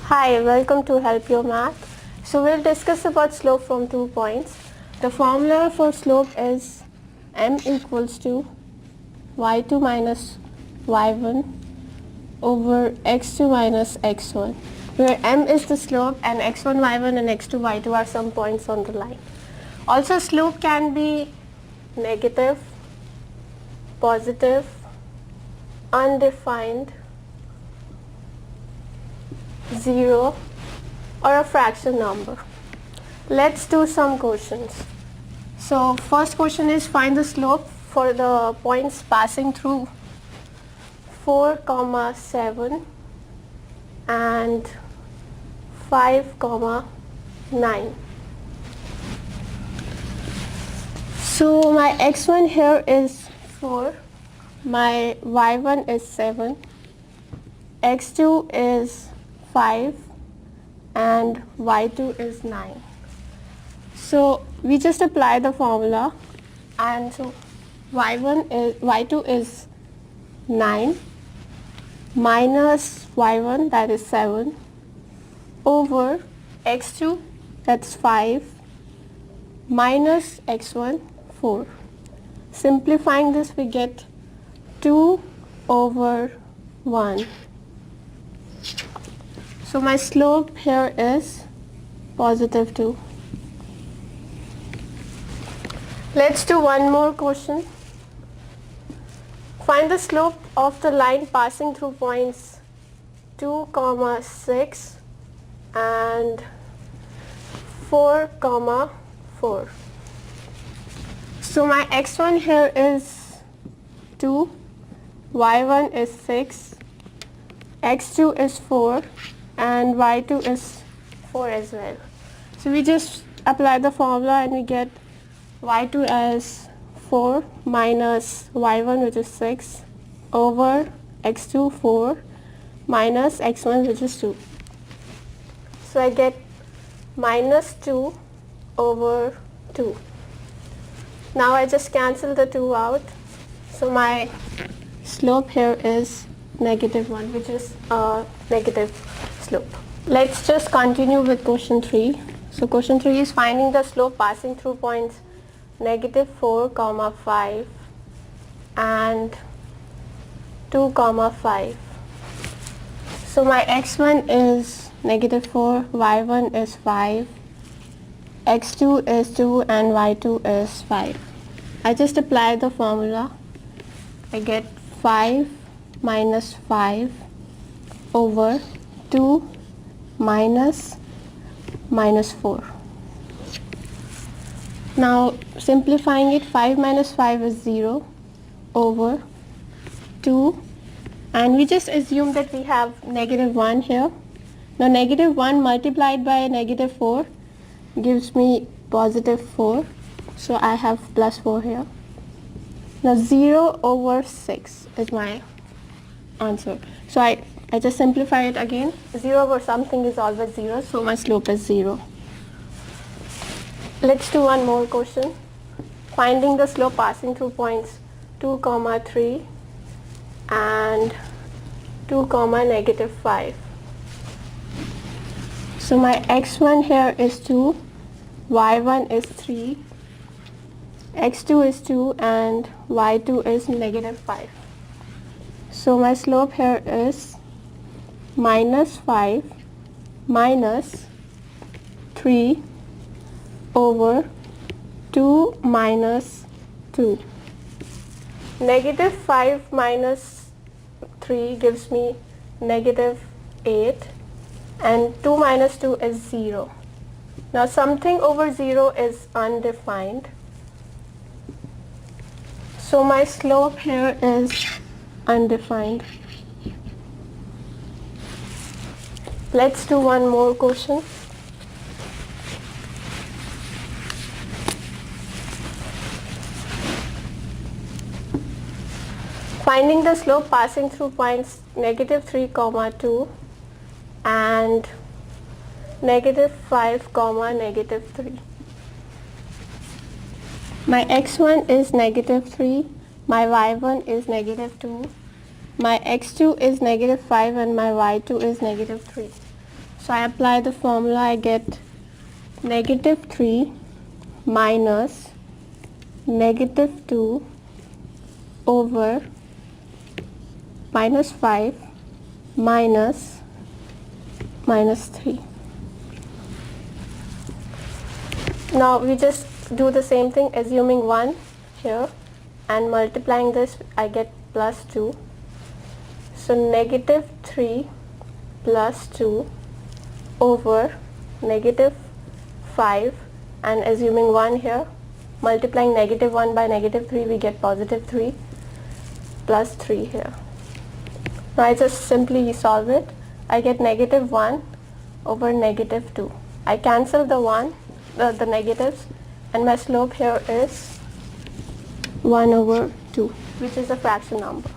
Hi, welcome to Help Your Math. So we'll discuss about slope from 2 points. The formula for slope is m equals to y2 minus y1 over x2 minus x1, where m is the slope and x1, y1 and x2, y2 are some points on the line. Also, slope can be negative, positive, undefined, 0 or a fraction number. Let's do some questions. So first question is find the slope for the points passing through 4, 7 and 5, 9. So my x1 here is 4, my y1 is 7, x2 is 5 and y2 is 9. So we just apply the formula, and so y2 is 9 minus y1, that is 7, over x2, that's 5, minus x1, 4. Simplifying this, we get 2 over 1. So my slope here is positive 2. Let's do one more question. Find the slope of the line passing through points 2, 6 and 4, 4. So my x1 here is 2, y1 is 6, x2 is 4 and y2 is 4 as well. So we just apply the formula and we get y2 as 4 minus y1, which is 6, over x2, 4 minus x1, which is 2. So I get minus 2 over 2. Now I just cancel the 2 out. So my slope here is negative 1, which is a negative slope. Let's just continue with question 3. So question 3 is finding the slope passing through points negative 4, 5 and 2, 5. So my x1 is negative 4, y1 is 5, x2 is 2 and y2 is 5. I just apply the formula. I get 5 minus 5 over 2 minus 4. Now simplifying it, 5 minus 5 is 0 over 2, and we just assume that we have negative 1 here. Now negative 1 multiplied by negative 4 gives me positive 4, so I have plus 4 here. Now 0 over 6 is my answer. So I just simplify it again. 0 over something is always 0, so my slope is 0. Let's do one more question. Finding the slope passing through points 2, 3 and 2, negative 5. So my x1 here is 2, y1 is 3, x2 is 2 and y2 is negative 5. So my slope here is minus 5 minus 3 over 2 minus 2. Negative 5 minus 3 gives me negative 8 and 2 minus 2 is 0. Now something over 0 is undefined. So my slope here is undefined. Let's do one more question. Finding the slope passing through points negative 3, 2 and negative 5, negative 3. My x1 is negative 3, my y1 is negative 2, my x2 is negative 5 and my y2 is negative 3. So I apply the formula, I get negative 3 minus negative 2 over minus 5 minus minus 3. Now we just do the same thing, assuming 1 here and multiplying this, I get plus 2. So negative 3 plus 2 over negative 5, and assuming 1 here, multiplying negative 1 by negative 3, we get positive 3 plus 3 here. Now I just simply solve it. I get negative 1 over negative 2. I cancel the negatives, and my slope here is 1 over 2, which is a fraction number.